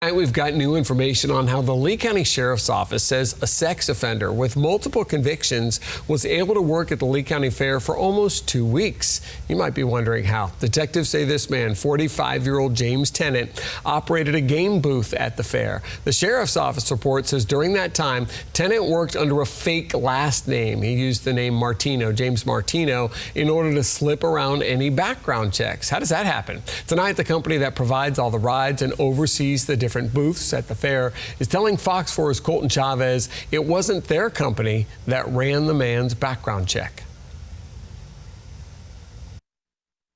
Tonight, we've got new information on how the Lee County Sheriff's Office says a sex offender with multiple convictions was able to work at the Lee County Fair for almost 2 weeks. You might be wondering how. Detectives say this man, 45-year-old James Tennant, operated a game booth at the fair. The Sheriff's Office report says during that time, Tennant worked under a fake last name. He used the name Martino, James Martino, in order to slip around any background checks. How does that happen? Tonight, the company that provides all the rides and oversees the different booths at the fair is telling Fox 4's Colton Chavez it wasn't their company that ran the man's background check.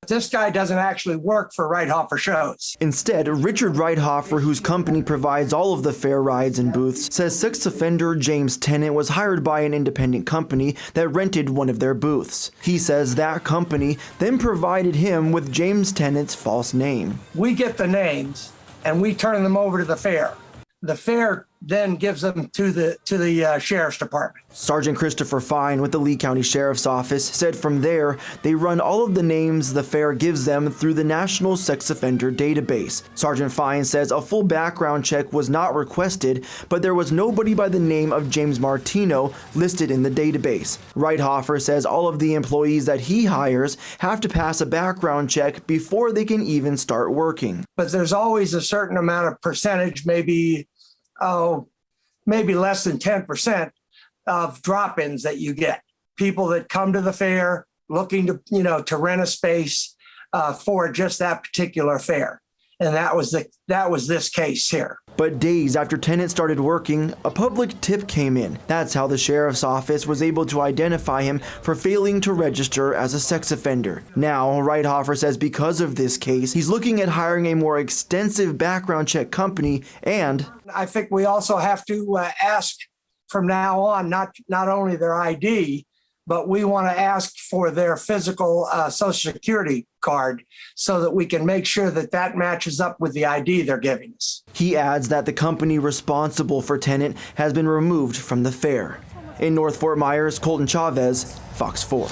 This guy doesn't actually work for Reithofer Shows. Instead, Richard Reithofer, whose company provides all of the fair rides and booths, says sex offender James Tennant was hired by an independent company that rented one of their booths. He says that company then provided him with James Tennant's false name. We get the names and we turn them over to the fair. The fair then gives them to the Sheriff's Department. Sergeant Christopher Fine with the Lee County Sheriff's Office said from there, they run all of the names the fair gives them through the National Sex Offender Database. Sergeant Fine says a full background check was not requested, but there was nobody by the name of James Martino listed in the database. Reithofer says all of the employees that he hires have to pass a background check before they can even start working. But there's always a certain amount of percentage, maybe less than 10% of drop-ins that you get. People that come to the fair looking to rent a space for just that particular fair. And that was this case here. But days after Tennant started working, a public tip came in. That's how the Sheriff's Office was able to identify him for failing to register as a sex offender. Now, Reithofer says because of this case, he's looking at hiring a more extensive background check company, and I think we also have to ask from now on, not only their ID, but we want to ask for their physical Social Security card so that we can make sure that that matches up with the ID they're giving us. He adds that the company responsible for Tennant has been removed from the fair. In North Fort Myers, Colton Chavez, Fox 4.